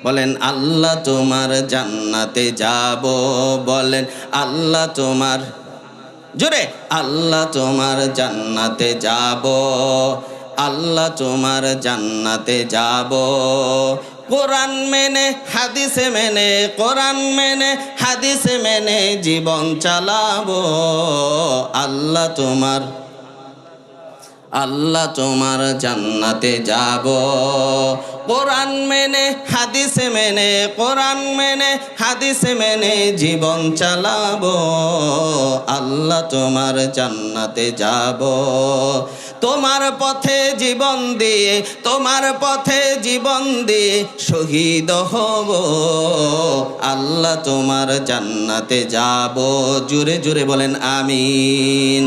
বলেন আল্লাহ তোমার জান্নাতে যাব, বলেন আল্লাহ তোমার, জোরে, আল্লাহ তোমার জান্নাতে যাব, আল্লাহ তোমার জান্নাতে যাব। কোরআন মেনে হাদিস মেনে, কোরআন মেনে হাদিস মেনে জীবন চালাবো। আল্লাহ তোমার, আল্লাহ তোমার জান্নাতে যাব, কোরআন মেনে হাদিস মেনে, কোরআন মেনে হাদিস মেনে জীবন চালাবো। আল্লাহ তোমার জান্নাতে যাব, তোমার পথে জীবন দিয়ে, তোমার পথে জীবন দিয়ে শহীদ হব। আল্লাহ তোমার জান্নাতে যাব, জোরে জোরে বলেন আমিন।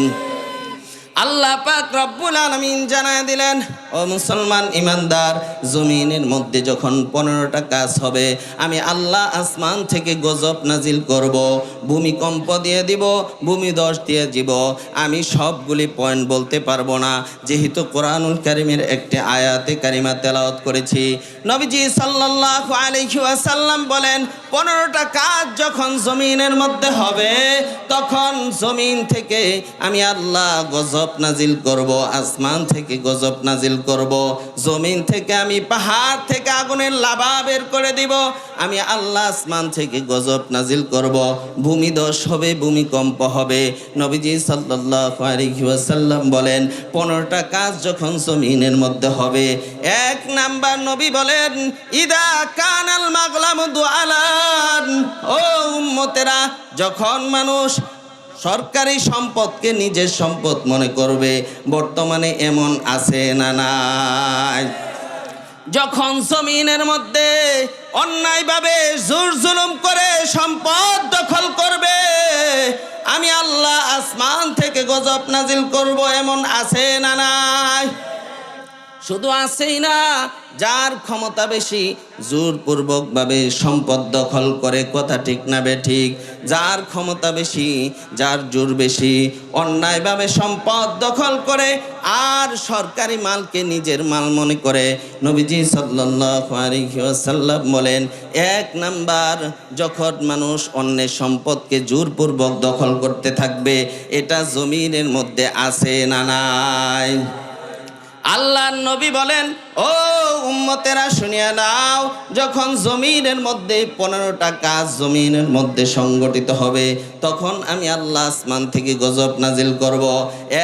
আল্লাহ পাক রব্বুল আলামিন জানায় দিলেন, ও মুসলমান ইমানদার, জমিনের মধ্যে যখন 15টা কাজ হবে, আমি আল্লাহ আসমান থেকে গজব নাজিল করব, ভূমিকম্প দিয়ে দিব, ভূমিধস দিয়ে দিব। আমি সবগুলি পয়েন্ট বলতে পারবো না, যেহেতু কোরআনুল কারীমের একটি আয়াতে কারিমা তেলাওয়াত করেছি। নবীজি সাল্লাল্লাহু আলাইহি ওয়াসাল্লাম বলেন, 15টা কাজ যখন জমিনের মধ্যে হবে, তখন জমিন থেকে আমি আল্লাহ গজব নাজিল করব, আসমান থেকে গজব নাজিল করব, জমিন থেকে আমি পাহাড় থেকে আগুনের লাভা বের করে দিব, আমি আল্লাহ আসমান থেকে গজব নাজিল করব, ভূমিধস হবে, ভূমিকম্প হবে। নবীজি সাল্লাল্লাহু আলাইহি ওয়াসাল্লাম বলেন, 15টা কাজ যখন জমিনের মধ্যে হবে, 1 নাম্বার নবী বলেন, ইদা কানাল মাগলামু দুআলান, ও উম্মতেরা, যখন মানুষ সরকারি সম্পদকে নিজের সম্পদ মনে করবে, বর্তমানে এমন আছে না নাই? যখন জমিনের মধ্যে অন্যায়ভাবে জোর জুলুম করে সম্পদ দখল করবে, আমি আল্লাহ আসমান থেকে গজব নাজিল করব, এমন আছে না নাই? শুধু আছেই না, যার ক্ষমতা বেশি জোরপূর্বকভাবে সম্পদ দখল করে, কথা ঠিক না বেঠিক? যার ক্ষমতা বেশি, যার জোর বেশি, অন্যায়ভাবে সম্পদ দখল করে আর সরকারি মালকে নিজের মাল মনে করে। নবীজি সাল্লাল্লাহু আলাইহি ওয়াসাল্লাম বলেন, 1 নাম্বার, যখন মানুষ অন্যের সম্পদকে জোরপূর্বক দখল করতে থাকবে, এটা জমিনের মধ্যে আছে না নাই? আল্লাহর নবী বলেন, ও উম্মতেরা শুনিয়া নাও, যখন জমিনের মধ্যে 15টা কাজ জমিনের মধ্যে সংগঠিত হবে, তখন আমি আল্লাহ আসমান থেকে গজব নাজিল করব।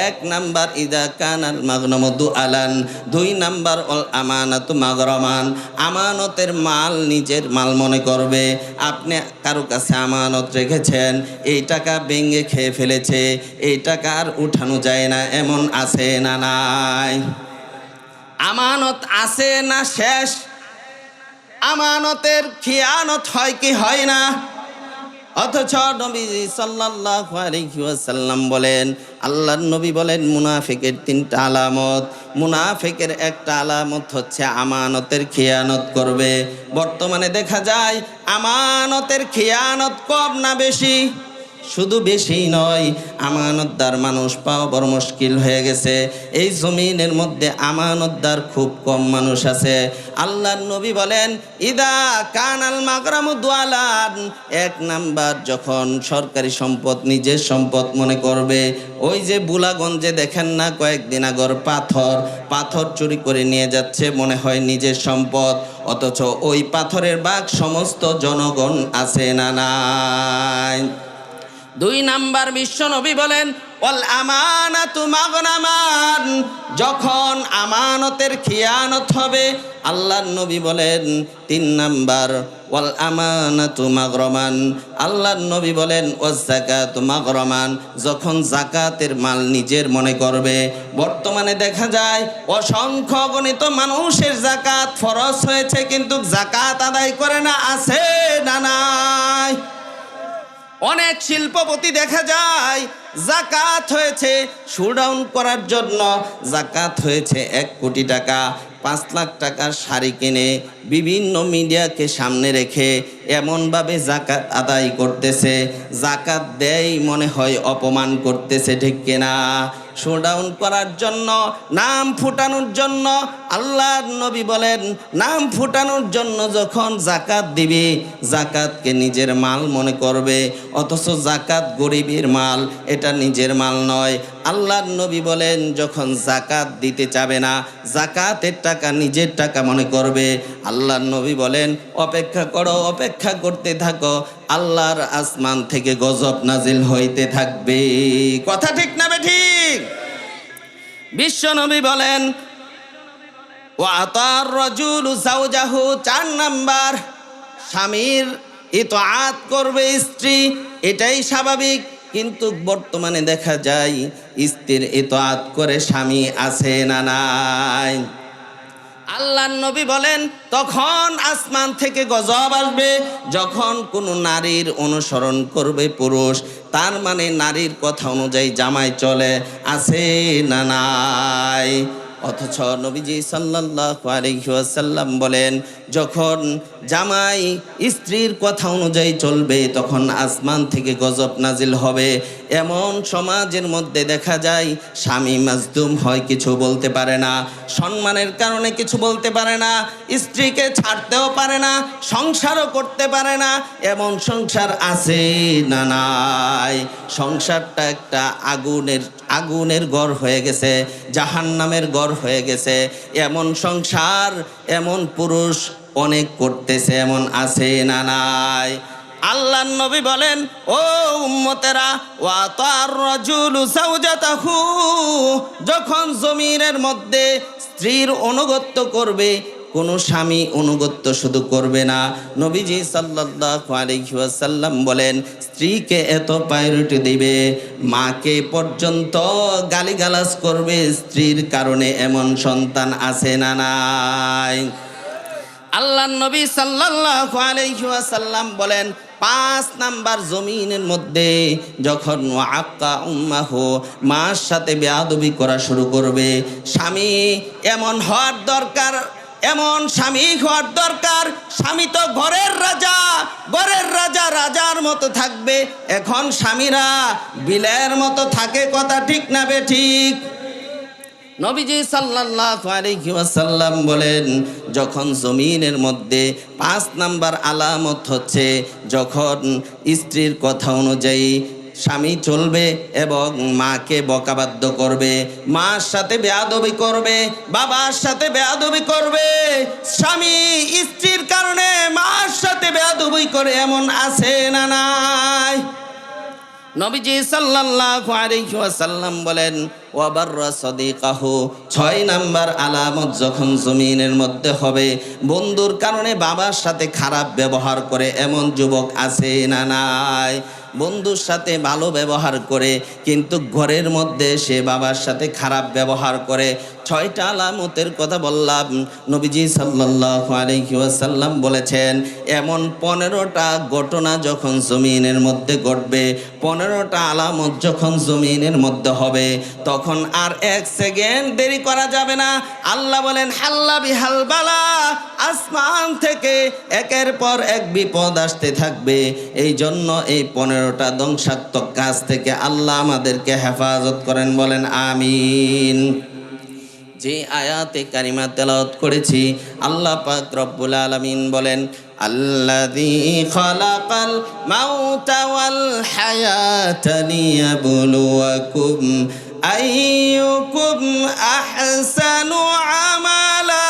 1 নাম্বার, ইদা কানাল মাগনামু দুআলান, 2 নাম্বার, অল আমানাতু মাগরামান, আমানতের মাল নিজের মাল মনে করবে। আপনি কারো কাছে আমানত রেখেছেন, এই টাকা ভেঙে খেয়ে ফেলেছে, এই টাকা আর উঠানো যায় না, এমন আছে না নাই? আমানত আছে না শেষ? আমানতের খিয়ানত হয় কি হয় না? অথচ নবী সাল্লাল্লাহু আলাইহি ওয়াসাল্লাম বলেন, আল্লাহর নবী বলেন, মুনাফিকের 3টা আলামত। মুনাফিকের একটা আলামত হচ্ছে আমানতের খিয়ানত করবে। বর্তমানে দেখা যায় আমানতের খিয়ানত কম না বেশি? শুধু বেশি নয়, আমানতদার মানুষ পাওয়া বড় মুশকিল হয়ে গেছে। এই জমিনের মধ্যে আমানতদার খুব কম মানুষ আছে। আল্লাহর নবী বলেন, ইদা কানাল মাগরামু দুআলান, 1 নাম্বার, যখন সরকারি সম্পদ নিজের সম্পদ মনে করবে। ওই যে বুলাগঞ্জে দেখেন না, কয়েকদিন আগর পাথর চুরি করে নিয়ে যাচ্ছে, মনে হয় নিজের সম্পদ, অথচ ওই পাথরের ভাগ সমস্ত জনগণ আছে না নাই? 2 নাম্বার, বিশ্ব নবী বলেন, ওয়াল আমানাতু মাগনামান, যখন আমানতের খিয়ানত হবে, আল্লাহর নবী বলেন 3 নাম্বার, ওয়াল আমানাতু মাগরামান, আল্লাহর নবী বলেন ওয়াজ যাকাতু মাগরামান, যখন যাকাতের মাল নিজের মনে করবে। বর্তমানে দেখা যায় অসংখ্য গণিত মানুষের যাকাত ফরজ হয়েছে, কিন্তু যাকাত আদায় করে না, আছে না নাই? অনেক শিল্পপতি দেখা যায় যাকাত হয়েছে শোডাউন করার জন্য, যাকাত হয়েছে 1 কোটি টাকা, 5 লাখ টাকার শাড়ি কিনে বিভিন্ন মিডিয়াকে সামনে রেখে এমনভাবে যাকাত আদায় করতেছে, যাকাত দেয় মনে হয় অপমান করতেছে, ঠিক কিনা? শোডাউন করার জন্য, নাম ফুটানোর জন্য। আল্লাহর নবী বলেন নাম ফুটানোর জন্য যখন জাকাত দিবে, জাকাতকে নিজের মাল মনে করবে, অথচ জাকাত গরিবের মাল, এটা নিজের মাল নয়। আল্লাহর নবী বলেন যখন জাকাত দিতে চাবে না, জাকাতের টাকা নিজের টাকা মনে করবে। আল্লাহর নবী বলেন অপেক্ষা করো, অপেক্ষা করতে থাকো, আল্লাহর আসমান থেকে গজব নাজিল হইতে থাকবে। কথা ঠিক না ঠিক? বিশ্ব নবী বলেন ওয়াতার রাজুলু যাওজাহু, 4 নাম্বার স্বামীর ইতাআত করবে স্ত্রী, এটাই স্বাভাবিক। কিন্তু বর্তমানে দেখা যায় স্ত্রীর ইতাআত করে স্বামী আছে না নাই? আল্লাহর নবী বলেন তখন আসমান থেকে গজব আসবে যখন কোনো নারীর অনুসরণ করবে পুরুষ, তার মানে নারীর কথা অনুযায়ী জামাই চলে, আছে না নাই? অথচ নবীজি সাল্লাল্লাহু আলাইহি ওয়াসাল্লাম বলেন যখন জামাই স্ত্রীর কথা অনুযায়ী চলবে তখন আসমান থেকে গজব নাজিল হবে। এমন সমাজের মধ্যে দেখা যায় স্বামী মাজলুম হয়, কিছু বলতে পারে না, সম্মানের কারণে কিছু বলতে পারে না, স্ত্রীকে ছাড়তেও পারে না, সংসারও করতে পারে না। এমন সংসার আছে না নাই? সংসারটা একটা আগুনের ঘর হয়ে গেছে, জাহান্নামের ঘর হয়ে গেছে। এমন সংসার, এমন পুরুষ অনেক করতেছে, এমন আছে না নাই? আল্লাহর নবী বলেন ও উম্মতেরা, ওয়াতার রাজুলু যাওজাতাহু, যখন জমিনের মধ্যে স্ত্রীর অনুগত্য করবে, কোনো স্বামী অনুগত্য শুধু করবে না, নবীজি সাল্লাল্লাহু আলাইহি ওয়াসাল্লাম বলেন স্ত্রীকে এত প্রায়োরিটি দিবে, মাকে পর্যন্ত গালিগালাজ করবে স্ত্রীর কারণে। এমন সন্তান আছে না নাই? আল্লাহর নবী সাল্লাল্লাহু আলাইহি ওয়াসাল্লাম বলেন 5 নাম্বার জমিনের মধ্যে যখন ওয়াক্কা উম্মাহু, মার সাথে বেয়াদবি করা শুরু করবে, স্বামী এমন হওয়ার দরকার, এমন স্বামী হওয়ার দরকার। স্বামী তো ঘরের রাজা, ঘরের রাজা রাজার মতো থাকবে। এখন স্বামীরা বিলের মতো থাকে, কথা ঠিক না ঠিক? নবীজি সাল্লাল্লাহু আলাইহি ওয়াসাল্লাম বলেন যখন জমিনের মধ্যে 5 নাম্বার আলামত হচ্ছে যখন স্ত্রীর কথা অনুযায়ী স্বামী চলবে এবং মাকে বকাবাদ্য করবে, মার সাথে বেয়াদবি করবে, বাবার সাথে বেয়াদবি করবে। স্বামী স্ত্রীর কারণে মার সাথে বেয়াদবি করে, এমন আছে না নাই? নবীজি সাল্লাল্লাহু আলাইহি ওয়াসাল্লাম বলেন ওয়াবাররা সাদিকাহু, 6 নাম্বার আলামত যখন জমিনের মধ্যে হবে বন্ধুর কারণে বাবার সাথে খারাপ ব্যবহার করে, এমন যুবক আছে না নাই? বন্ধুর সাথে ভালো ব্যবহার করে কিন্তু ঘরের মধ্যে সে বাবার সাথে খারাপ ব্যবহার করে। 6টা আলামতের কথা বললাম, নবীজি সাল্লাল্লাহু আলাইহি ওয়াসাল্লাম বলেছেন এমন 15টা ঘটনা যখন জমিনের মধ্যে ঘটবে, 15টা আলামত যখন জমিনের মধ্যে হবে, তখন আর 1 সেকেন্ড দেরি করা যাবে না। আল্লাহ বলেন হাল্লা বিহাল বালা, আসমান থেকে একের পর এক বিপদ আসতে থাকবে। এই জন্য এই 15টা ধ্বংসাত্মক কাজ থেকে আল্লাহ আমাদেরকে হেফাজত করেন, বলেন আমিন। যে আয়াতে কারিমা তেলাওয়াত করেছি, আল্লাহ পাক রব্বুল আলামিন বলেন আল্লাযী খালাকাল মাউতা ওয়াল হায়াতা লিয়াবলুয়াকুম আইয়ুকুম আহসানু আমালা।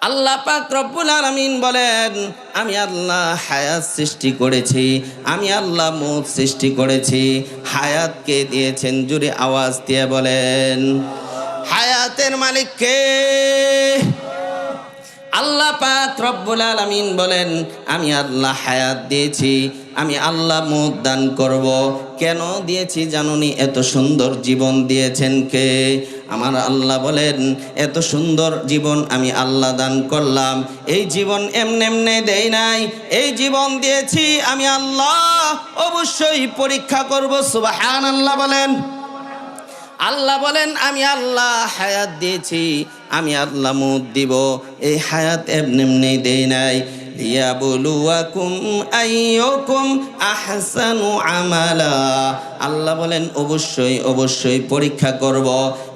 আল্লাহ পাক রব্বুল আলামিন বলেন আমি আল্লাহ হায়াত সৃষ্টি করেছি, আমি আল্লাহ মউত সৃষ্টি করেছি। হায়াতকে দিয়েছেন, জুড়ে আওয়াজ দিয়ে বলেন হায়াতের মালিক কে? আল্লাহ পাক রব্বুল আলামিন বলেন আমি আল্লাহ হায়াত দিয়েছি, আমি আল্লাহ মউত দান করব। কেন দিয়েছি জানুনি? এত সুন্দর জীবন দিয়েছেন কে? আমার আল্লাহ বলেন এত সুন্দর জীবন আমি আল্লাহ দান করলাম। এই জীবন এমনে দেই নাই, এই জীবন দিয়েছি আমি আল্লাহ, অবশ্যই পরীক্ষা করব। সুবহানাল্লাহ বলেন। আল্লাহ বলেন আমি আল্লাহ হায়াত দিয়েছি, আমি আল্লাহ মউত দিব। এই হায়াত এমনি দেই নাই। লিয়াবলুয়াকুম আইয়ুকুম আহসানু আমালা। আল্লাহ বলেন অবশ্যই অবশ্যই পরীক্ষা করব।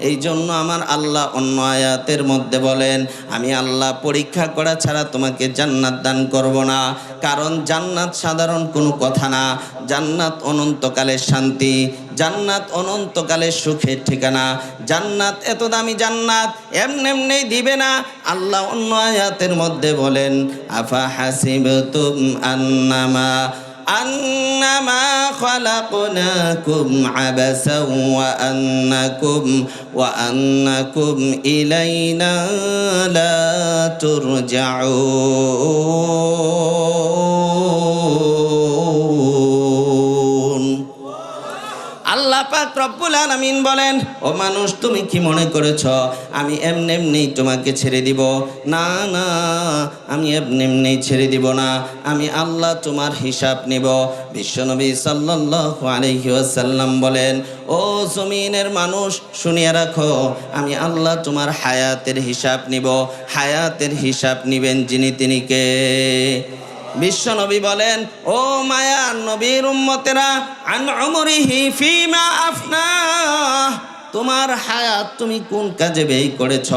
এই জন্য আমার আল্লাহ অন্য আয়াতের মধ্যে বলেন আমি আল্লাহ পরীক্ষা করা ছাড়া তোমাকে জান্নাত দান করব না। কারণ জান্নাত সাধারণ কোনো কথা না, জান্নাত অনন্তকালের শান্তি, জান্নাত অনন্তকালের সুখের ঠিকানা। জান্নাত এত দামি জান্নাত এমনি দিবে না। আল্লাহ অন্য আয়াতের মধ্যে বলেন আফা হাসিবতুম আন্নামা খালাকনাকুম আবাসাও ওয়া আন্নাকুম ইলাইনা লা তুরজাউন। আল্লাহ পাক রব্বুল আলামিন বলেন ও মানুষ তুমি কি মনে করেছ আমি এমনি তোমাকে ছেড়ে দিব? না না, আমি এমনি ছেড়ে দিব না। আমি আল্লাহ তোমার হিসাব নিব। বিশ্বনবী সাল্লাল্লাহু আলাইহি ওয়াসাল্লাম বলেন ও জমিনের মানুষ শুনিয়ে রাখো, আমি আল্লাহ তোমার হায়াতের হিসাব নিব। হায়াতের হিসাব নিবেন যিনি তিনি কে? বিশ্বনবী বলেন ও মায়ার নবীর উম্মতেরা আন উমরিহি ফিমা আফনা, তোমার হায়াত তুমি কোন কাজে ব্যয় করেছ?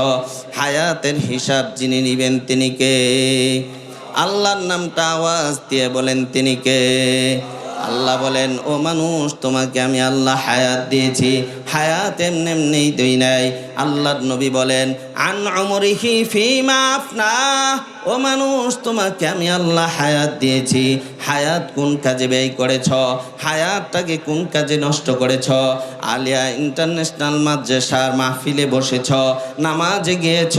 হায়াতের হিসাব যিনি নিবেন তিনি কে? আল্লাহর নামটা আওয়াজ দিয়ে বলেন তিনি কে? আল্লাহ বলেন ও মানুষ তোমাকে আমি আল্লাহ হায়াত দিয়েছি, হায়াত এমনি দেই নাই। আল্লাহর নবী বলেন আন উমরিহি ফিমা আফনা, ও মানুষ তোমাকে আমি আল্লাহ হায়াত দিয়েছি, হায়াত কোন কাজে ব্যয় করেছ? হায়াতটাকে কোন কাজে নষ্ট করেছ? আলিয়া ইন্টারন্যাশনাল মাদ্রাসার মাহফিলে বসেছ, নামাজে গিয়েছ,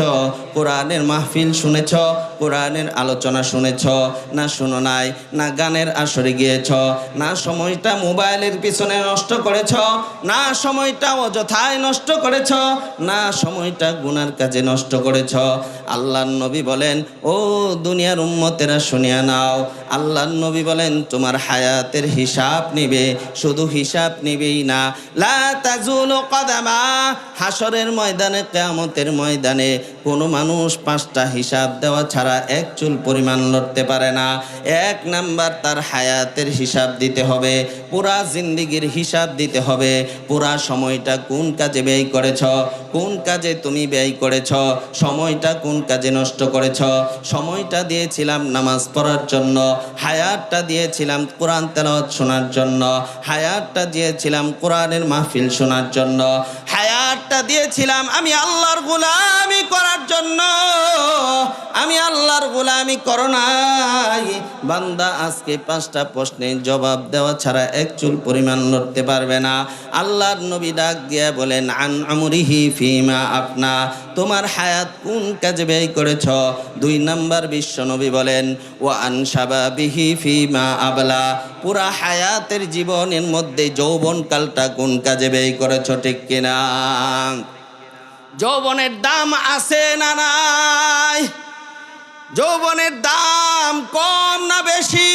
কোরআনের মাহফিল শুনেছ, কোরআনের আলোচনা শুনেছ না শুনো নাই? না গানের আসরে গিয়েছ, না সময়টা মোবাইলের পিছনে নষ্ট করেছ, না সময়টা অযথায় নষ্ট করেছ, না সময়টা গুনার কাজে নষ্ট করেছ। আল্লাহর নবী বলেন ও দুনিয়ার উম্মতেরা শুনিয়া নাও, আল্লাহর নবী বলেন তোমার হায়াতের হিসাব নিবে। শুধু হিসাব নিবেই না, লা তাজুলু কদামা, হাসরের ময়দানে কিয়ামতের ময়দানে কোনো মানুষ 5টা হিসাব দেওয়া ছাড়া এক চুল পরিমাণ লড়তে পারে না। 1 নাম্বার তার হায়াতের হিসাব দিতে হবে, পুরা জিন্দেগির হিসাব দিতে হবে। পুরা সময়টা কোন কাজে ব্যয় করেছ, কোন কাজে তুমি ব্যয় করেছ, সময়টা কোন কাজে নষ্ট করেছ। সময়টা দিয়েছিলাম নামাজ পড়ার জন্য, হায়াতটা দিয়েছিলাম কোরআন তেলাওয়াত শোনার জন্য, হায়াতটা দিয়েছিলাম কোরআনের মাহফিল শোনার জন্য, হায়াতটা দিয়েছিলাম আমি আল্লাহর গোলামি করার জন্য। আমি আল্লাহর গোলামি করো নাই। বান্দা আজকে 5টা প্রশ্নের জবাব দেওয়া ছাড়া এক চুল পরিমাণ লড়তে পারবে না। আল্লাহর নবী ডাক দিয়া বলেন আন আমরিহি ফিমা আপনা, তোমার হায়াত কোন কাজে ব্যয় করেছ? 2 নাম্বার বিশ্ব নবী বলেন ওয়া আন শাবাবিহি ফিমা আবলা, পুরা হায়াতের জীবনের মধ্যে যৌবনকালটা কোন কাজে ব্যয় করেছ? ঠিক কিনা? যৌবনের দাম আছে না নাই? যৌবনের দাম কম না বেশি?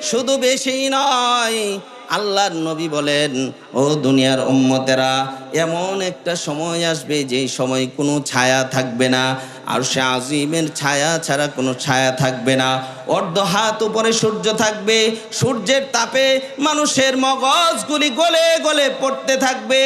শুধু বেশি নয়, আল্লাহর নবী বলেন ও দুনিয়ার উম্মতেরা এমন একটা সময় আসবে যেই সময় কোনো ছায়া থাকবে না, আর সে আজিমের ছায়া ছাড়া কোনো ছায়া থাকবে না। অর্ধ হাত উপরে সূর্য থাকবে, সূর্যের তাপে মানুষের মগজগুলি গলে গলে পড়তে থাকবে।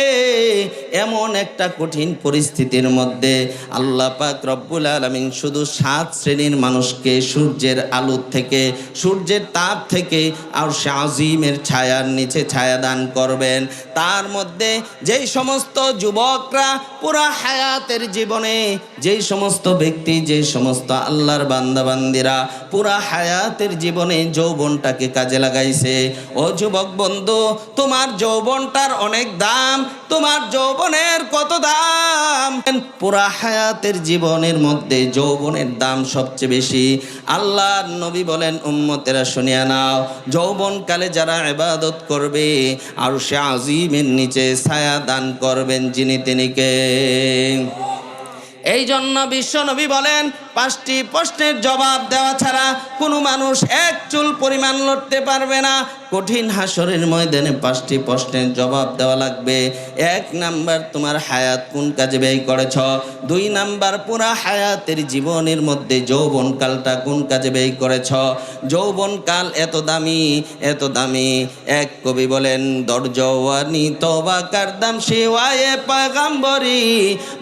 এমন একটা কঠিন পরিস্থিতির মধ্যে আল্লাহ পাক রব্বুল আলামিন শুধু 7 শ্রেণীর মানুষকে সূর্যের আলো থেকে, সূর্যের তাপ থেকে আর সে আজিমের ছায়ার নিচে ছায়া দান করবেন। তার মধ্যে যেই সমস্ত যুবকরা পুরা হায়াতের জীবনে, যেই সমস্ত ব্যক্তি, যেই সমস্ত আল্লাহর বান্দাবান্দিরা পুরা হায়াতের জীবনে যৌবনটাকে কাজে লাগাইছে, ও যুবক বন্ধু তোমার যৌবনটার অনেক দাম। তোমার যৌবনের কত দাম? পুরা হায়াতের জীবনের মধ্যে যৌবনের দাম সবচেয়ে বেশি। আল্লাহর নবী বলেন উম্মতেরা শুনিয়া নাও, যৌবনকালে যারা ইবাদত করবে আর সে আজিমের নিচে ছায়া দান করবেন যিনি তিনি কে? এই জন্য বিশ্ব নবী বলেন 5টি প্রশ্নের জবাব দেওয়া ছাড়া কোনো মানুষ এক চুল পরিমাণ লড়তে পারবে না। কঠিন হাসরের ময়দানে 5টি প্রশ্নের জবাব দেওয়া লাগবে। 1 নাম্বার, তোমার হায়াত কোন কাজে ব্যয় করেছ। 2 নাম্বার, পুরা হায়াতের জীবনের মধ্যে যৌবনকালটা কোন কাজে ব্যয় করেছ। যৌবনকাল এত দামি, এত দামি। এক কবি বলেন, দরজওয়ানি তওবা করদাম শিওয়ায়ে পয়গম্বরি,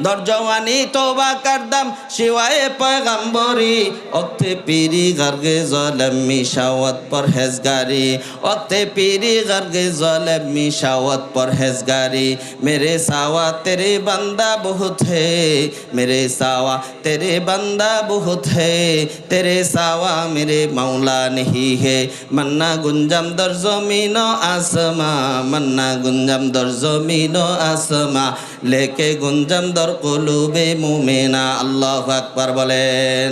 দরজওয়ানি তওবা করদাম শিওয়ায়ে পয়গম্বরি, ওতে পীরি গর্গে জালেম মিশাওয়াত পরহেজগারি, ওতে পীরি গর্গে জালেম मिशावत परहेजगारी। मेरे सावा तेरे बंदा बहुत है, मेरे सावा तेरे बंदा बहुत है, तेरे सावा मेरे मौला नहीं है। मन्ना गुंजम दर ज़मीनो आसमा, मन्ना गुंजम दर ज़मीनो आसमा, लेके गुंजम दर कुलूबे मुमिना। अल्लाहु আকবার বলেন।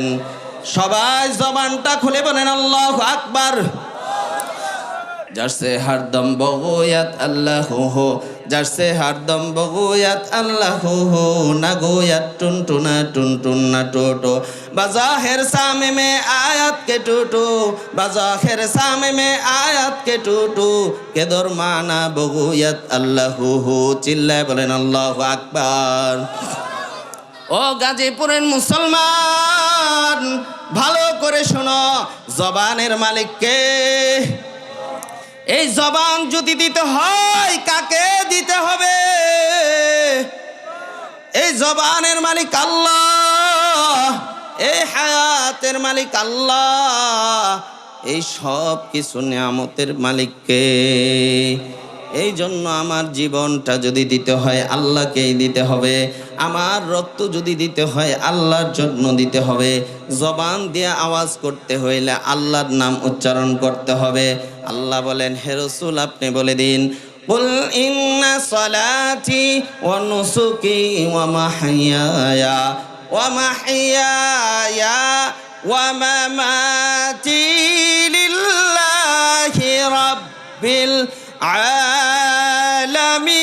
সবাই জবানটা খুলে বলেন আল্লাহু আকবার। जैसे हरदम बगोयत अल्लाह हो, जैसे हरदम बगोयत अल्लाह हो, न गोयत टुन टुना टुन टुन न टूटो, बज़ाहिर सामे में आयत के टूटो, बज़ाहिर सामे में आयत के टूटो, के दर माना बगोयत अल्लाह हो। चिल्लाए बोलेन अल्लाहु আকবার। ও গাজীপুরের মুসলমান, ভালো করে শোনো, জবানের মালিক কে? এই জবান যদি দিতে হয় কাকে দিতে হবে? এই জবানের মালিক আল্লাহ, এই হায়াতের মালিক আল্লাহ, এই সব কিছু নিয়ামতের মালিক কে? এই জন্য আমার জীবনটা যদি দিতে হয় আল্লাহকেই দিতে হবে, আমার রক্ত যদি দিতে হয় আল্লাহর জন্য দিতে হবে। জবান দিয়ে আওয়াজ করতে হইলে আল্লাহর নাম উচ্চারণ করতে হবে। আল্লাহ বলেন, হে রাসূল আপনি বলে দিন, কুল ইন্না সলাতি ওয়া নুসুকি ওয়া মাহইয়ায়া ওয়া মাহইয়ায়া ওয়া মামাতি লিল্লাহি রাব্বিল আলামিন।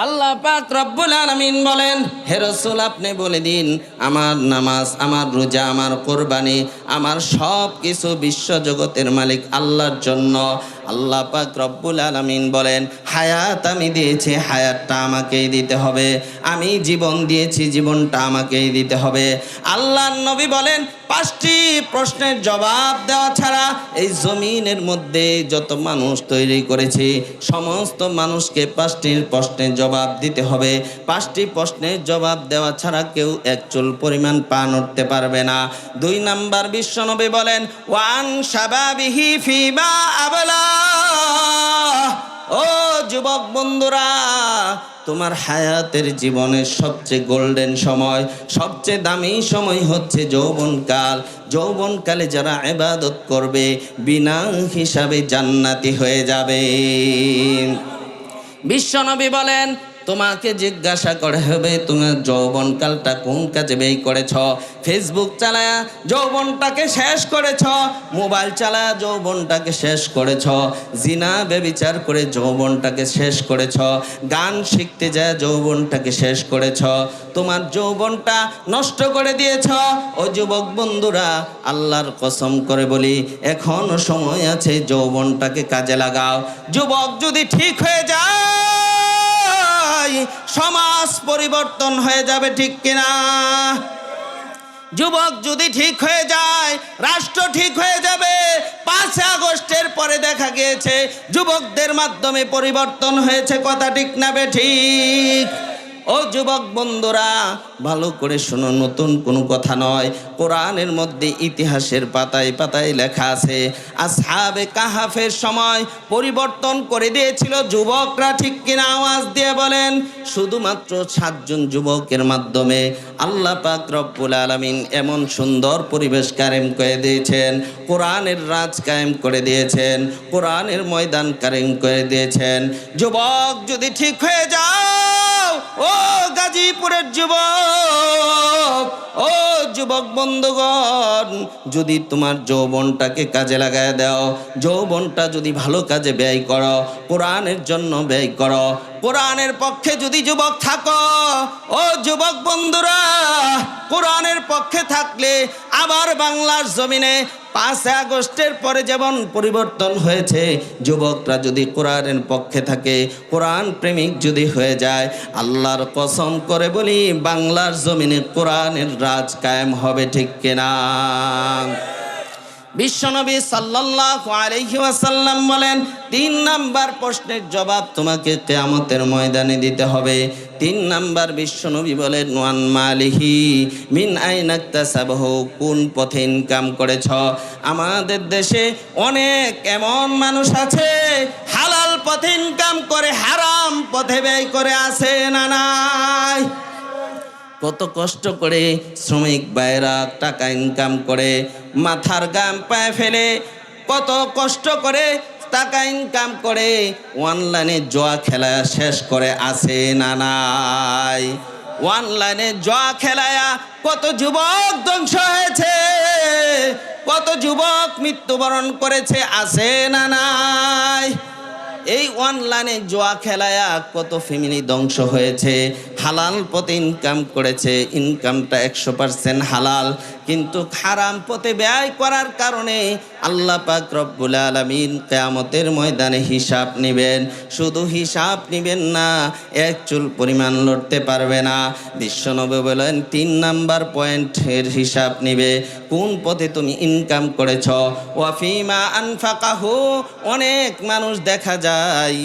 আল্লাহ পাক রব্বুল আলামিন বলেন, হে রাসূল আপনি বলে দিন, আমার নামাজ, আমার রোজা, আমার কোরবানি, আমার সব কিছু বিশ্ব জগতের মালিক আল্লাহর জন্য। আল্লাহ পাক রব্বুল আলামিন বলেন, হায়াত আমি দিয়েছি, হায়াতটা আমাকেই দিতে হবে। আমি জীবন দিয়েছি, জীবনটা আমাকেই দিতে হবে। আল্লাহর নবী বলেন, 5টি প্রশ্নের জবাব দেওয়া ছাড়া এই জমিনের মধ্যে যত মানুষ তৈরি করেছি সমস্ত মানুষকে 5টি প্রশ্নের জবাব দিতে হবে। 5টি প্রশ্নের জবাব দেওয়া ছাড়া কেউ এক চুল পরিমাণ পা নড়তে পারবে না। 2 নাম্বার, বিশ্বনবী বলেন, ওয়ান শাবাবিহি ফিমা আবলা। ও যুবক বন্ধুরা, তোমার হায়াতের জীবনের সবচেয়ে গোল্ডেন সময়, সবচেয়ে দামি সময় হচ্ছে যৌবনকাল। যৌবনকালে যারা ইবাদত করবে বিনা হিসাবে জান্নাতি হয়ে যাবে। বিশ্বনবী বলেন, তোমাকে জিজ্ঞাসা করা হবে তোমার যৌবনকালটা কোন কাজে ব্যয় করেছ। ফেসবুক চালায়া যৌবনটাকে শেষ করেছ, মোবাইল চালায়া যৌবনটাকে শেষ করেছ, জিনা ব্যভিচার করে যৌবনটাকে শেষ করেছ, গান শিখতে যায় যৌবনটাকে শেষ করেছ, তোমার যৌবনটা নষ্ট করে দিয়েছ। ও যুবক বন্ধুরা, আল্লাহর কসম করে বলি, এখনো সময় আছে, যৌবনটাকে কাজে লাগাও। যুবক যদি ঠিক হয়ে যায় সমাজ পরিবর্তন হয়ে যাবে, ঠিক কিনা? যুবক যদি ঠিক হয়ে যায় রাষ্ট্র ঠিক হয়ে যাবে। 5 আগস্টের পরে দেখা গিয়েছে যুবকদের মাধ্যমে পরিবর্তন হয়েছে, কথা ঠিক না বেঠিক? ও যুবক বন্ধুরা, ভালো করে শোনো, নতুন কোনো কথা নয়। কোরআনের মধ্যে ইতিহাসের পাতায় পাতায় লেখা আছে, আসহাবে কাহাফের সময় পরিবর্তন করে দিয়েছিল যুবকরা, ঠিক কিনা? আওয়াজ দিয়ে বলেন। শুধুমাত্র 7 জন যুবকের মাধ্যমে আল্লাহ পাক রব্বুল আলামিন এমন সুন্দর পরিবেশ কায়েম করে দিয়েছেন, কোরআনের রাজ কায়েম করে দিয়েছেন, কোরআনের ময়দান কায়েম করে দিয়েছেন। যুবক যদি ঠিক হয়ে যাও, ও গাজীপুরের যুবক, ও যুবক বন্ধুগণ, যদি তোমার যৌবনটাকে কাজে লাগায় দাও, যৌবনটা যদি ভালো কাজে ব্যয় করো, কোরআনের জন্য ব্যয় করো, কোরআনের পক্ষে যদি যুবক থাকো, ও যুবক বন্ধুরা, কোরআনের পক্ষে থাকলে আবার বাংলার জমিনে 5 আগস্টের পরে যেমন পরিবর্তন হয়েছে, যুবকরা যদি কোরআনের পক্ষে থাকে, কোরআন প্রেমিক যদি হয়ে যায়, আল্লাহর কসম করে বলি বাংলার জমিনে কোরআনের রাজ কায়েম হবে, ঠিক কিনা? বিশ্বনবী সাল্লাল্লাহু আলাইহি ওয়াসাল্লাম বলেন, 3 নাম্বার প্রশ্নের জবাব তোমাকে কিয়ামতের ময়দানে দিতে হবে। 3 নাম্বার বিশ্বনবী বলেন, ওয়ান মালিহি মিন আইনা ইকতাসাবাহু, কোন পথে ইনকাম করেছ? আমাদের দেশে অনেক এমন মানুষ আছে হালাল পথে ইনকাম করে হারাম পথে ব্যয় করে, আছে না নাই? কত কষ্ট করে শ্রমিক ভাইরা টাকা ইনকাম করে, মাথার ঘাম পায়ে ফেলে কত কষ্ট করে টাকা ইনকাম করে, অনলাইনে জুয়া খেলা শেষ করে, আছে না নাই? অনলাইনে জুয়া খেলায়া কত যুবক ধ্বংস হয়েছে, কত যুবক মৃত্যুবরণ করেছে, আছে না নাই? এই অনলাইনে জুয়া খেলায়া কত ফ্যামিলি ধ্বংস হয়েছে। হালাল পথে ইনকাম করেছে, ইনকামটা 100% হালাল, কিন্তু হারাম পথে ব্যয় করার কারণে আল্লাহ পাক রব্বুল আলামিন কিয়ামতের ময়দানে হিসাব নেবেন। শুধু হিসাব নেবেন না, এক চুল পরিমাণ লড়তে পারবে না। বিশ্বনবী বলেন 3 নাম্বার পয়েন্টের হিসাব নেবে, কোন পথে তুমি ইনকাম করেছ। ওয়াফিমা আনফাকাহু, অনেক মানুষ দেখা যায়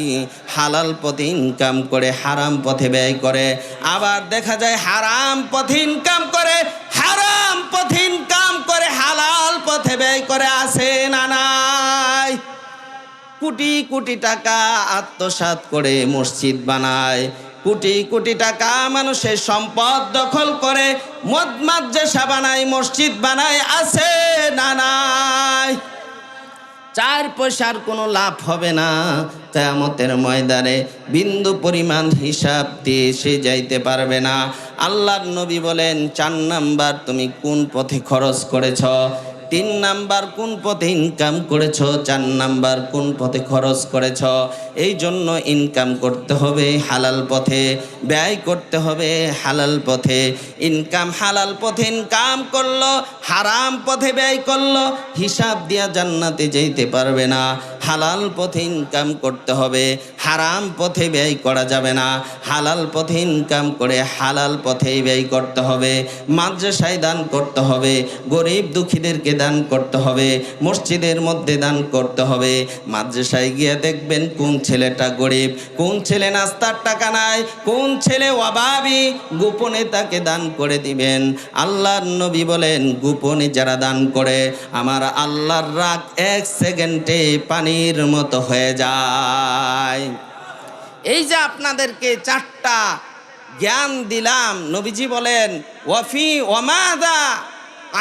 হালাল পথে ইনকাম করে হারাম পথে ব্যয় করে, আবার দেখা যায় হারাম পথে ইনকাম করে হারাম পথে ইনকাম করে হালাল পথে ব্যয় করে, আছে না নাই? কোটি কোটি টাকা আত্মসাৎ করে মসজিদ বানায়, কোটি কোটি টাকা মানুষের সম্পদ দখল করে মদ মাদ্রাসা বানায়, মসজিদ বানায়, আছে না নাই? 4 পয়সার কোনো লাভ হবে না। কিয়ামতের ময়দানে বিন্দু পরিমাণ হিসাব দিয়ে সে যাইতে পারবে না। আল্লাহর নবী বলেন 4 নাম্বার তুমি কোন পথে খরচ করেছ, 3 নাম্বার কোন পথে ইনকাম করেছ, 4 নাম্বার কোন পথে খরচ করেছ। এই জন্য ইনকাম করতে হবে হালাল পথে, ব্যয় করতে হবে হালাল পথে। ইনকাম হালাল পথে ইনকাম করলো, হারাম পথে ব্যয় করলো, হিসাব দিয়া জান্নাতে যেতে পারবে না। হালাল পথে ইনকাম করতে হবে, হারাম পথে ব্যয় করা যাবে না। হালাল পথে ইনকাম করে হালাল পথেই ব্যয় করতে হবে। মাদ্রাসায় দান করতে হবে, গরিব দুঃখীদেরকে দান করতে হবে, মসজিদের মধ্যে দান করতে হবে। মাদ্রাসায় গিয়ে দেখবেন কোন ছেলেটা গরিব, কোন ছেলে নাস্তার টাকা নাই, কোন ছেলে অভাবী, গোপনে তাকে দান করে দিবেন। আল্লাহর নবী বলেন গোপনে যারা দান করে আমার আল্লাহর রাগ 1 সেকেন্ডে পানির মতো হয়ে যায়। এই যে আপনাদেরকে 4টা জ্ঞান দিলাম, নবীজি বলেন ওয়াফি ওয়ামাদা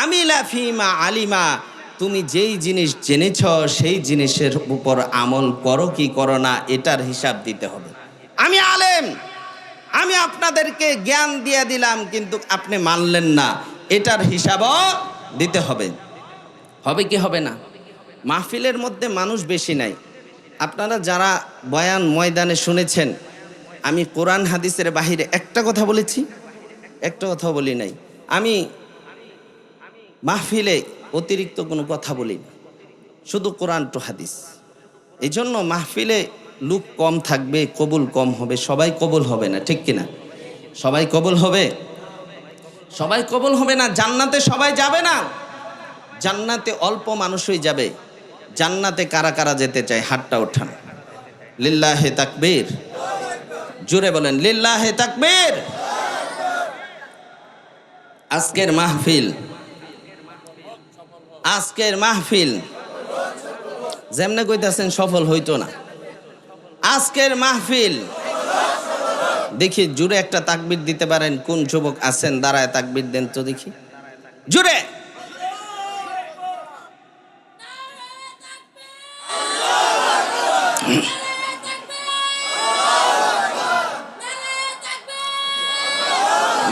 আমিলা ফিমা আলিমা, তুমি যেই জিনিস জেনেছ সেই জিনিসের উপর আমল করো কি করো না, এটার হিসাব দিতে হবে। আমি আলেম, আমি আপনাদেরকে জ্ঞান দিয়ে দিলাম কিন্তু আপনি মানলেন না, এটার হিসাবও দিতে হবে। হবে কি হবে না? মাহফিলের মধ্যে মানুষ বেশি নাই। আপনারা যারা বয়ান ময়দানে শুনেছেন, আমি কোরআন হাদিসের বাহিরে একটা কথা বলেছি, একটা কথা বলি নাই। আমি মাহফিলে অতিরিক্ত কোনো কথা বলি না, শুধু কোরআন টু হাদিস। এই জন্য মাহফিলে লোক কম থাকবে, কবুল কম হবে, সবাই কবুল হবে না, ঠিক কিনা? সবাই কবুল হবে? সবাই কবুল হবে না। জান্নাতে সবাই যাবে না, জান্নাতে অল্প মানুষই যাবে। জান্নাতে কারা কারা যেতে চায় হাতটা ওঠান। লিল্লাহে তাকবীর, জোরে বলেন লিল্লাহে তাকবীর। আজকের মাহফিল যেমনে কইতাছেন সফল হইতো না। আজকের মাহফিল দেখি জোরে একটা তাকবীর দিতে পারেন কোন যুবক আছেন, দাঁড়ায় তাকবীর দেন তো দেখি জোরে।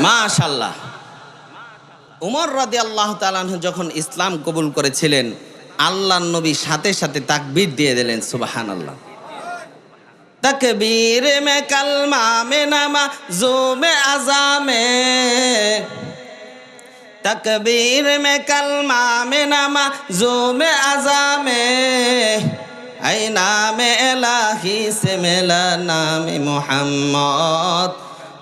মাশাআল্লাহ। উমর রাদিয়াল্লাহু তাআলা আনহু যখন ইসলাম কবুল করেছিলেন, আল্লাহর নবী সাথে সাথে তাকবীর দিয়ে দিলেন সুবহানাল্লাহ। तकबीर में कलमा में नमाज़ों में अज़ा में, तकबीर में कलमा में नमाज़ों में अज़ा में, ऐ नाम इलाही से मिला नाम मोहम्मद,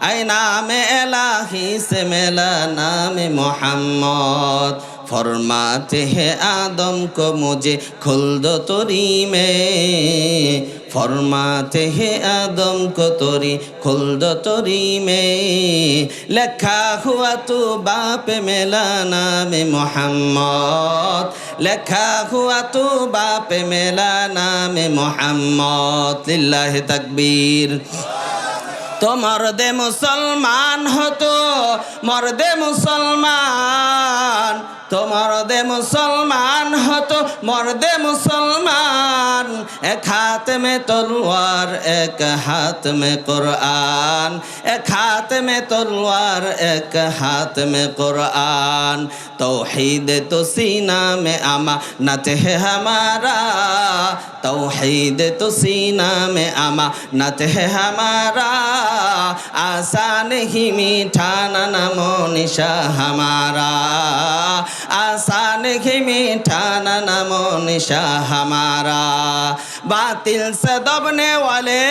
ऐ नाम इलाही से मिला नाम मोहम्मद। फरमाते हैं आदम को मुझे खुल दो तोरी में, फरमाते हैं आदम को तोरी खुल दो तोरी में, लिखा हुआ तू बाप मिला नाम मोहम्मद, लिखा हुआ तू बाप मिला नाम मोहम्मद। लिल्लाहि तकबीर। तो मर्दे मुसलमान हो तो मर्दे मुसलमान, तो मर्दे मुसलमान हो तो मर्दे मुसलमान, एक हाथ में तलवार एक हाथ में कुरान, एक हाथ में तलवार एक हाथ में कुरान। तौहीद तो सीना में अमानत है हमारा, तौहीद तो सीना में अमानत है हमारा, आसान ही मीठा नामो निशा हमारा, आसान ही मीठा नामो निशा हमारा। बातिल से दबने वाले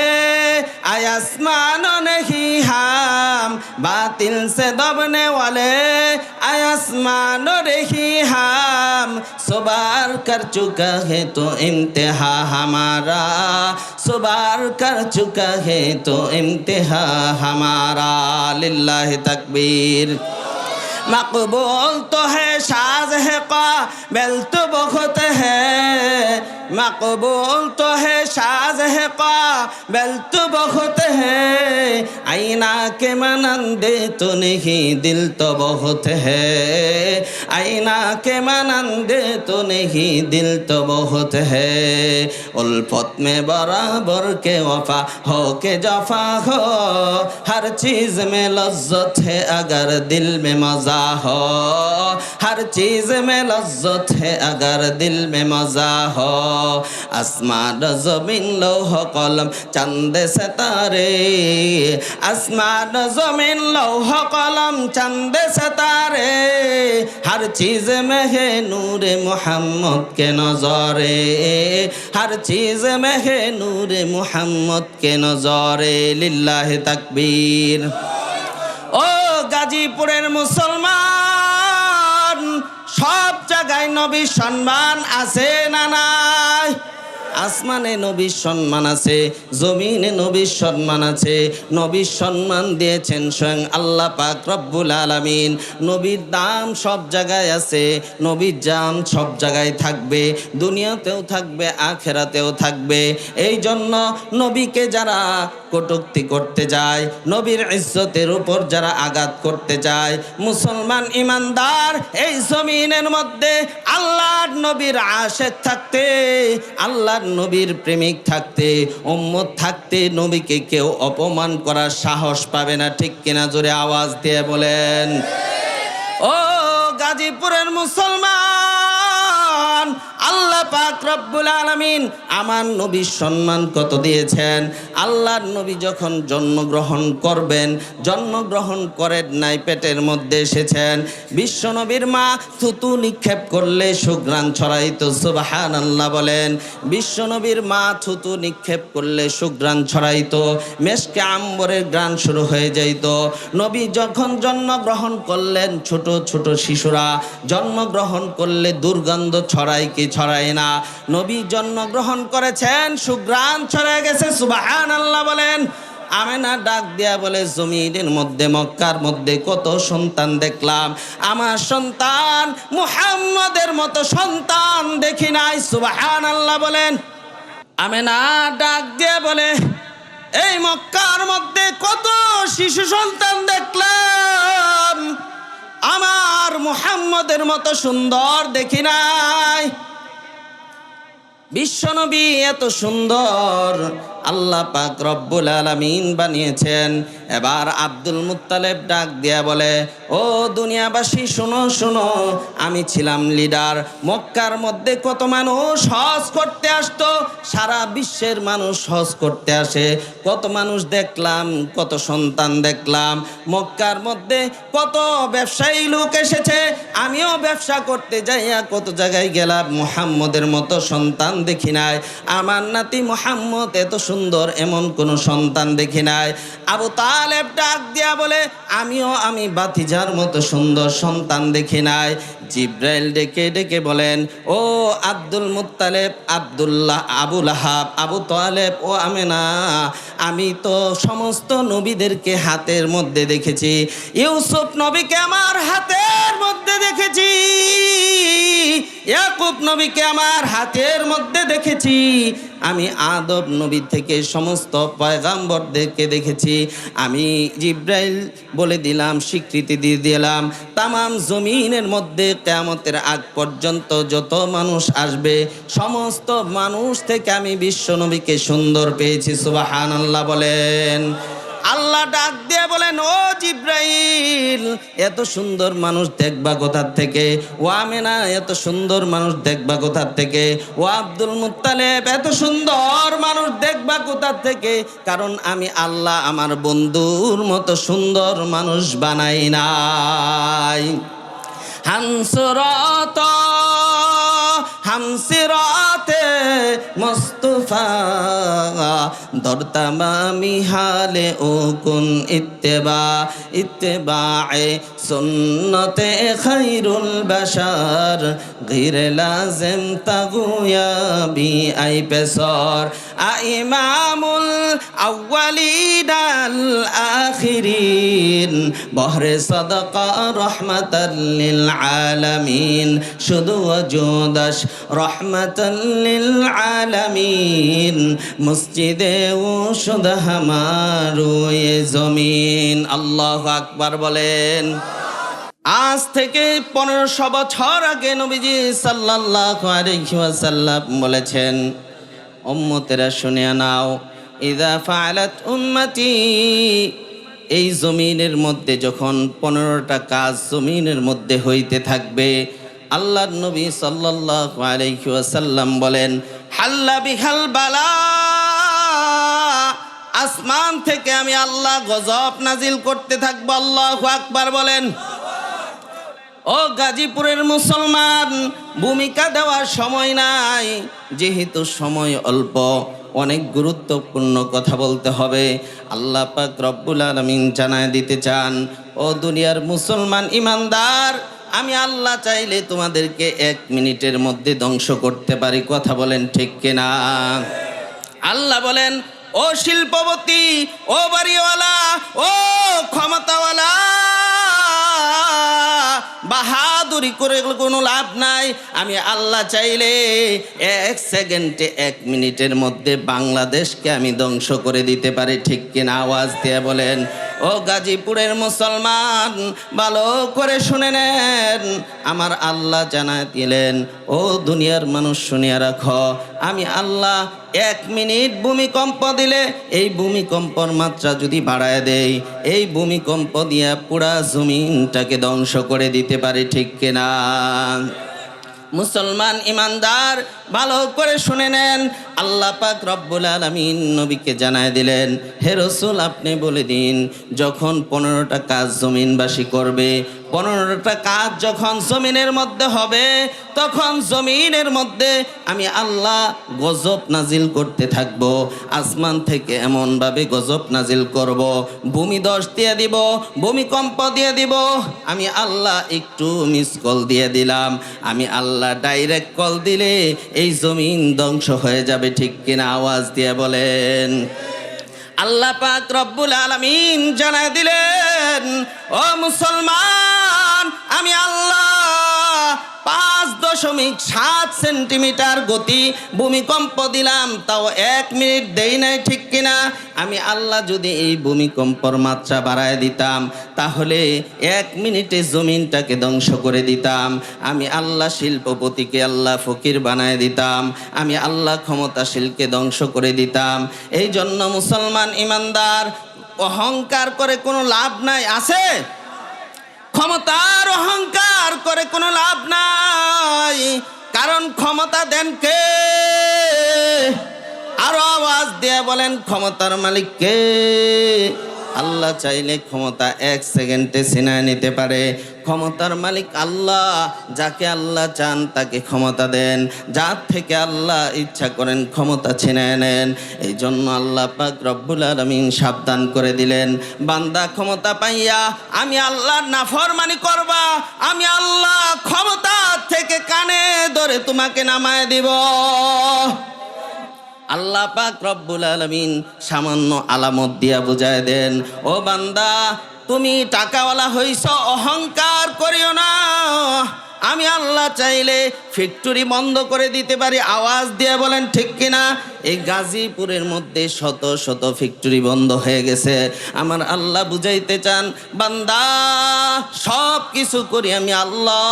आसमान नहीं हम, बातिल से दबने वाले आसमान नहीं हम, सुबार कर चुका है तो इम्तिहा हमारा, सुबार कर चुका है तो इम्तिहा हमारा। लिल्लाहि तकबीर। मकबूल तो है शाज़ है काबिल तो बहुत है, मकबूल तो है शाज़ है काबिल तो बहुत है, आईना के मनंदे तो नहीं दिल तो बहुत है, आईना के मनंदे तो नहीं दिल तो बहुत है। उल्फत में बराबर के वफा हो के जफा हो, हर चीज़ में लज्जत है अगर दिल में मज़ा हो, हर चीज़ में लज्जत है अगर दिल में मज़ा हो। आसमान ज़मीन लौह कलम चंद सितारे, आसमान ज़मीन लौह कलम चंद सितारे, हर चीज़ में है नूर मोहम्मद के नज़ारे, हर चीज़ में है नूर मोहम्मद के नज़ारे। लिल्लाहि तकबीर। ও গাজীপুরের মুসলমান, সব জায়গায় নবীর সম্মান আছে না নাই? আসমানে নবীর সম্মান আছে, জমিনে নবীর সম্মান আছে। নবীর সম্মান দিয়েছেন স্বয়ং আল্লাহ পাক রব্বুল আলামিন। নবীর দাম সব জায়গায় আছে, নবীর দাম সব জায়গায় থাকবে, দুনিয়াতেও থাকবে আখেরাতেও থাকবে। এই জন্য নবীকে যারা কটূক্তি করতে যায়, নবীর ইজ্জতের উপর যারা আঘাত করতে যায়, মুসলমান ইমানদার এই জমিনের মধ্যে আল্লাহর নবীর আশিক থাকতে, আল্লাহর নবীর প্রেমিক থাকতে, উম্মত থাকতে নবীকে কেউ অপমান করার সাহস পাবে না। ঠিক কিনা? জোরে আওয়াজ দিয়ে বলেন। ও গাজীপুরের মুসলমান, আল্লাহ পাক রব্বুল আলামিন আমার নবীর সম্মান কত দিয়েছেন। আল্লাহর নবী যখন জন্মগ্রহণ করবেন, জন্মগ্রহণ করেন নাই, পেটের মধ্যে এসেছেন। বিশ্ব নবীর মা থুতু নিক্ষেপ করলে সুঘ্রাণ ছড়াইতো। সুবহানাল্লাহ বলেন। বিশ্ব নবীর মা থুতু নিক্ষেপ করলে সুঘ্রাণ ছড়াইতো, মেশকে আম্বরের ঘ্রাণ শুরু হয়ে যাইত। নবী যখন জন্মগ্রহণ করলেন, ছোট ছোট শিশুরা জন্মগ্রহণ করলে দুর্গন্ধ ছড়ায় কি ছড়ায় না? নবী জন্মগ্রহণ করেছেন, সুঘ্রাণ ছড়ায় গেছে। সুবহানাল্লাহ বলেন। আমেনা ডাক দিয়া বলে, জমিনের মধ্যে মক্কার মধ্যে কত সন্তান দেখলাম, আমার সন্তান মুহাম্মদের মতো সন্তান দেখি নাই। সুবহানাল্লাহ বলেন। আমেনা ডাক দিয়া বলে, এই মক্কার মধ্যে কত শিশু সন্তান দেখলাম, আমার মুহাম্মদের মতো সুন্দর দেখি নাই। বিশ্বনবী এত সুন্দর আল্লাহ পাক রব্বুল আলামিন বানিয়েছেন। এবার আব্দুল মুত্তালিব ডাক দিয়া বলে, ও দুনিয়াবাসী শোনো শোনো, আমি ছিলাম লিডার। মক্কার মধ্যে কত মানুষ হজ করতে আসতো, সারা বিশ্বের মানুষ হজ করতে আসে। কত মানুষ দেখলাম, কত সন্তান দেখলাম। মক্কার মধ্যে কত ব্যবসায়ী লোক এসেছে, আমিও ব্যবসা করতে যাইয়া কত জায়গায় গেলাম, মুহাম্মদের মতো সন্তান দেখি নাই। আমার নাতি মুহাম্মদ এত সুন্দর এমন কোন সন্তান দেখি নাই। আবু তালেব ডাক দিয়া বলে, আমি বাতিজার মতো সুন্দর সন্তান দেখি নাই। জিব্রাইল ডেকে ডেকে বলেন, ও আব্দুল মুত্তালিব, আব্দুল্লাহ, আবু লাহাব, আবু তালেব, ও আমেনা, আমি তো সমস্ত নবীদেরকে হাতের মধ্যে দেখেছি, ইউসুফ নবীকে আমার হাতের মধ্যে দেখেছি, ইয়াকুব নবীকে আমার হাতের মধ্যে দেখেছি, আমি আদম নবী থেকে সমস্ত পয়গাম্বরদেরকে দেখেছি। আমি জিব্রাইল বলে দিলাম, স্বীকৃতি দিয়ে দিলাম, তামাম জমিনের মধ্যে কিয়ামতের আগ পর্যন্ত যত মানুষ আসবে সমস্ত মানুষ থেকে আমি বিশ্ব নবীকে সুন্দর পেয়েছি। সুবহানাল্লাহ বলেন। আল্লাহ ডাক দিয়ে বলেন, ও জিব্রাইল, এত সুন্দর মানুষ দেখবা কোথার থেকে? ও আমেনা, এত সুন্দর মানুষ দেখবা কোথার থেকে? ও আব্দুল মুত্তালিব, এত সুন্দর মানুষ দেখবা কোথার থেকে? কারণ আমি আল্লাহ আমার বন্ধুর মতো সুন্দর মানুষ বানাই নাই। হামসুরাত হামসিরাতে মুস্তাফা দরতামামি হালে ও কুন ইত্তেবায়ে সুন্নতে খায়রুল বাশার গিরে লাজিম তাগুয়া বি আই পেসর ইমামুল আউয়ালিন আল আখিরিন বহরে সাদাকা রহমাতাল লিল আলামিন শুধু ওজুদাস রহমাতাল লিল আলামিন মসজিদে ও শুধু হামারো এ জমিন। আল্লাহু আকবার বলেন। আজ থেকে 1500 বছর আগে নবীজি সাল্লাল্লাহু আলাইহি ওয়াসাল্লাম বলেছেন, উম্মতেরা শুনে নাও, ইযা ফাআলাত উম্মতি, এই জমিনের মধ্যে যখন 15টা কাজ জমিনের মধ্যে হইতে থাকবে, আল্লাহর নবী সাল্লাল্লাহু আলাইহি ওয়াসাল্লাম বলেন, হাল্লা বিহাল বালা, আসমান থেকে আমি আল্লাহ গজব নাজিল করতে থাকবো। আল্লাহু আকবার বলেন। ও গাজীপুরের মুসলমান, ভূমিকা দেওয়ার সময় নাই, যেহেতু সময় অল্প, অনেক গুরুত্বপূর্ণ কথা বলতে হবে। আল্লাহ পাক রব্বুল আলামিন জানায় দিতে চান, ও দুনিয়ার মুসলমান ইমানদার, আমি আল্লাহ চাইলে তোমাদেরকে 1 মিনিটের মধ্যে ধ্বংস করতে পারি। কথা বলেন ঠিক কিনা? আল্লাহ বলেন, ও শিল্পপতি, ও বাড়িওয়ালা, ও ক্ষমতাওয়ালা, বাহাদুরি করে কোনো লাভ নাই। আমি আল্লাহ চাইলে 1 সেকেন্ডে 1 মিনিটের মধ্যে বাংলাদেশকে আমি ধ্বংস করে দিতে পারি। ঠিক কিনা? আওয়াজ দিয়ে বলেন। ও গাজীপুরের মুসলমান, ভালো করে শুনে নেন, আমার আল্লাহ জানায় দিলেন, ও দুনিয়ার মানুষ শুনিয়া রাখো, আমি আল্লাহ 1 মিনিট ভূমিকম্প দিলে, এই ভূমিকম্পর মাত্রা যদি বাড়ায় দেই, এই ভূমিকম্প দিয়া পুরা জমিনটাকে ধ্বংস করে দিতে পারে। ঠিক কিনা? মুসলমান ইমানদার, ভালো করে শুনে নেন, আল্লাহ পাক রব্বুল আলামিন নবীকে জানায় দিলেন, হে রাসূল, আপনি বলে দিন, যখন 15টা কাজ জমিনবাসী করবে, 15টা কাজ যখন জমিনের মধ্যে হবে, তখন জমিনের মধ্যে আমি আল্লাহ গজব নাজিল করতে থাকবো। আসমান থেকে এমনভাবে গজব নাজিল করব, ভূমিধস দিয়ে দিব, ভূমিকম্প দিয়ে দিব। আমি আল্লাহ একটু মিস কল দিয়ে দিলাম, আমি আল্লাহ ডাইরেক্ট কল দিলে এই জমিন ধ্বংস হয়ে যাবে। ঠিক কিনা? আওয়াজ দিয়ে বলেন। আল্লাহ পাক রব্বুল আলামিন জানায় দিলেন, ও মুসলমান, আমি আল্লাহ 5 0.7 সেন্টিমিটার গতি ভূমিকম্প দিলাম, তাও 1 মিনিট দেই নাই, ঠিক কিনা? আমি আল্লাহ যদি এই ভূমিকম্পর মাত্রা বাড়ায় দিতাম, তাহলে 1 মিনিটে জমিনটাকে ধ্বংস করে দিতাম। আমি আল্লাহ শিল্পপতিকে আল্লাহ ফকির বানায় দিতাম, আমি আল্লাহ ক্ষমতাশীলকে ধ্বংস করে দিতাম। এই জন্য মুসলমান ইমানদার, অহংকার করে কোনো লাভ নাই। আছে ক্ষমতার অহংকার করে কোনো লাভ নাই, কারণ ক্ষমতা দেন কে? আরো আওয়াজ দিয়ে বলেন, ক্ষমতার মালিক কে? আল্লাহ চাইলে ক্ষমতা 1 সেকেন্ডে ছিনায় নিতে পারে। ক্ষমতার মালিক আল্লাহ, যাকে আল্লাহ চান তাকে ক্ষমতা দেন, যার থেকে আল্লাহ ইচ্ছা করেন ক্ষমতা ছিনায় নেন। এই জন্য আল্লাহ পাক রব্বুল আলামিন সাবধান করে দিলেন, বান্দা ক্ষমতা পাইয়া আমি আল্লাহর নাফরমানি করবা, আমি আল্লাহ ক্ষমতা থেকে কানে ধরে তোমাকে নামায় দিব। আল্লাহ পাক রব্বুল আলামিন সামান্য আলামত দিয়া বুঝায় দেন, ও বান্দা তুমি টাকাওয়ালা হইছ, অহংকার করিও না। আমি আল্লাহ চাইলে ফ্যাক্টরি বন্ধ করে দিতে পারি। আওয়াজ দিয়ে বলেন ঠিক কিনা? এই গাজীপুরের মধ্যে শত শত ফ্যাক্টরি বন্ধ হয়ে গেছে। আমার আল্লাহ বুঝাইতে চান, বান্দা সব কিছু করি আমি আল্লাহ,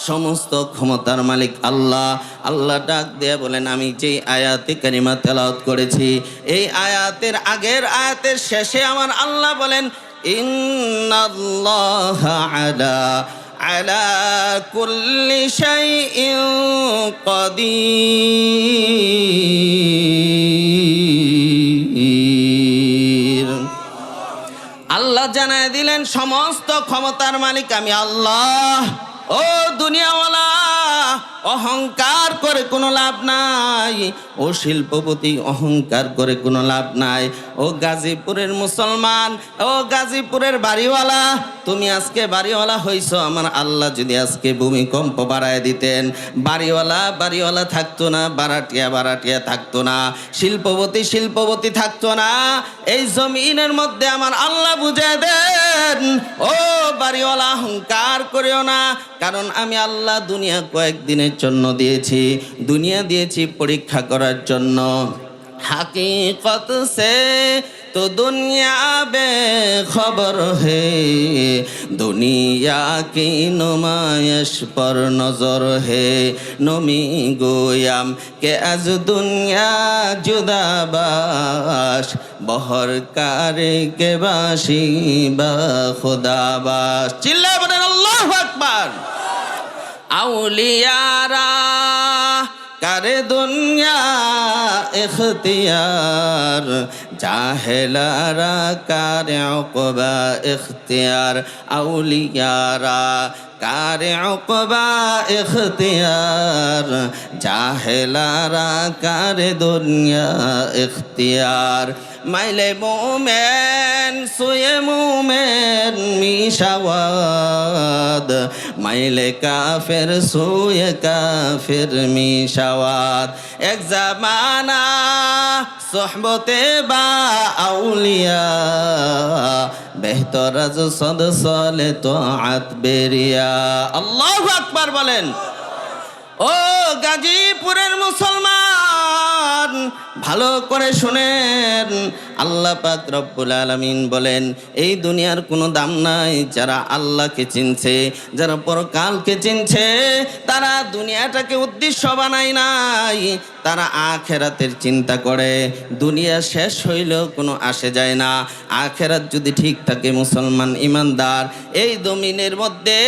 সমস্ত ক্ষমতার মালিক আল্লাহ। আল্লাহ ডাক দিয়ে বলেন, আমি যেই আয়াতে কারিমা তেলাওয়াত করেছি, এই আয়াতের আগের আয়াতের শেষে আমার আল্লাহ বলেন, ইন্নাল্লাহা আলা কুল্লি শাইইন কাদির। আল্লাহ জানায় দিলেন, সমস্ত ক্ষমতার মালিক আমি আল্লাহ। ও দুনিয়াওয়ালা, অহংকার করে কোনো লাভ নাই। ও শিল্পপতি, অহংকার করে কোনো লাভ নাই। ও গাজীপুরের মুসলমান, ও গাজীপুরের বাড়িওয়ালা, তুমি আজকে বাড়িওয়ালা হইছো। আমার আল্লাহ যদি আজকে ভূমিকম্প বাড়ায় দিতেন, বাড়িওয়ালা থাকতো না, বাড়াটিয়া থাকতো না, শিল্পপতি থাকতো না। এই জমিনের মধ্যে আমার আল্লাহ বুঝে দেন, ও বাড়িওয়ালা অহংকার করিও না, কারণ আমি আল্লাহ দুনিয়া কয়েকদিনের জন্য দিয়েছি। দুনিয়া দিয়েছি পরীক্ষা করার জন্য। হাকিকত সে তো দুনিয়া বেখবর হে, দুনিয়া কি নুমায়শ পর নজর হে। নমি গোয়াম কে আজ দুনিয়া জুদাবাস, বহর কারে কে বাসি বা খুদাবাস। চিল্লায় বলেন আল্লাহু আকবার। আউলিয়ারা করে দুনিয়া ইখতিয়ার, জাহেলারা করে উকবা ইখতিয়ার। আউলিয়ারা করে উকবা ইখতিয়ার, জাহেলারা করে দুনিয়া ইখতিয়ার। মাইলে মোমেন সুয়ে মোমেন মিশাওয়াদ, মাইলে কাফের সুয়ে কাফের মিশাওয়াদ। এক জামানা সোহবতে বা আউলিয়া, বেহতর আজ সদ সলে তো আত বেরিয়া। আল্লাহু আকবার বলেন। ও গাজীপুরের মুসলমান, ভালো করে শুনেন, আল্লাহ পাক রব্বুল আলামিন বলেন, এই দুনিয়ার কোনো দাম নাই। যারা আল্লাহকে চিনছে, যারা পরকালকে চিনছে, তারা দুনিয়াটাকে উদ্দেশ্য বানায় নাই, তারা আখেরাতের চিন্তা করে। দুনিয়া শেষ হইলেও কোনো আসে যায় না। আখেরাত যদি ঠিক থাকে মুসলমান ইমানদার, এই জমিনের মধ্যে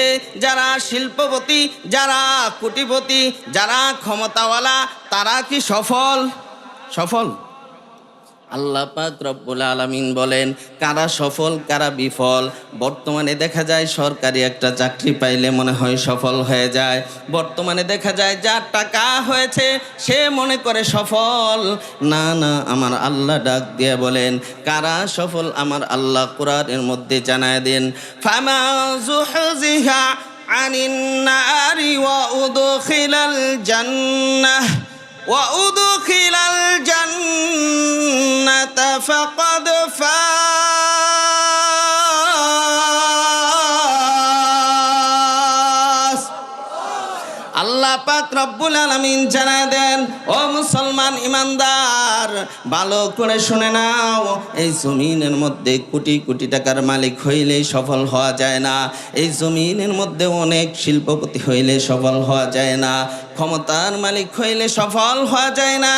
যারা শিল্পপতি, যারা কোটিপতি, যারা ক্ষমতাওয়ালা, তারা কি সফল? আল্লাহ পাক রব্বুল আলামিন বলেন, কারা সফল কারা বিফল। বর্তমানে দেখা যায় সরকারি একটা চাকরি পাইলে মনে হয় সফল হয়ে যায়। বর্তমানে দেখা যায় যার টাকা হয়েছে সে মনে করে সফল। না, আমার আল্লাহ ডাক দিয়ে বলেন, কারা সফল আমার আল্লাহ কোরআনের মধ্যে জানায় দেন, ফামা যুহজিহা আনিন নারি ওয়া উদখিলাল জান্নাহ وأدخل الجنة فقد فاز। আল্লাহ পাক রব্বুল আলামিন জানায় দেন, ও মুসলমান ইমানদার, ভালো করে শুনে নাও, এই জমিনের মধ্যে কোটি কোটি টাকার মালিক হইলেই সফল হওয়া যায় না। এই জমিনের মধ্যে অনেক শিল্পপতি হইলে সফল হওয়া যায় না। ক্ষমতার মালিক হইলে সফল হওয়া যায় না।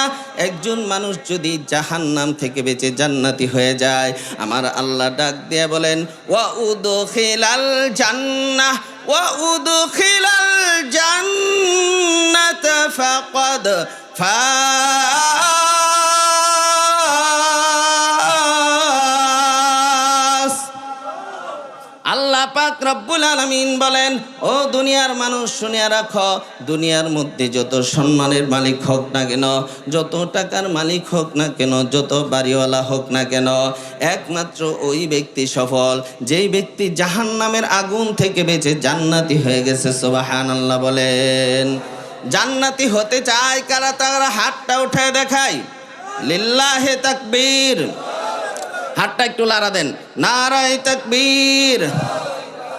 একজন মানুষ যদি জাহান্নাম থেকে বেঁচে জান্নাতি হয়ে যায়, আমার আল্লাহ ডাক দিয়ে বলেন, ওয়া উদখিলাল জান্নাহ ওয়া উদখিলাল জান্নাত ফাকাদ ফাস। আল্লাহ পাক রব্বুল আলামিন বলেন, ও দুনিয়ার মানুষ শুনিয়া রাখো, দুনিয়ার মধ্যে যত সম্মানের মালিক হোক না কেন, যত টাকার মালিক হোক না কেন, যত বাড়িওয়ালা হোক না কেন, একমাত্র ওই ব্যক্তি সফল যেই ব্যক্তি জাহান্নামের আগুন থেকে বেঁচে জান্নাতি হয়ে গেছে। সুবহানাল্লাহ বলেন। জান্নাতি হতে চায় কারা? তারা হাতটা উঠায় দেখায়, লিল্লাহে তাকবীর। হাতটা একটু লাড়া দেন, নারায়ে তাকবীর।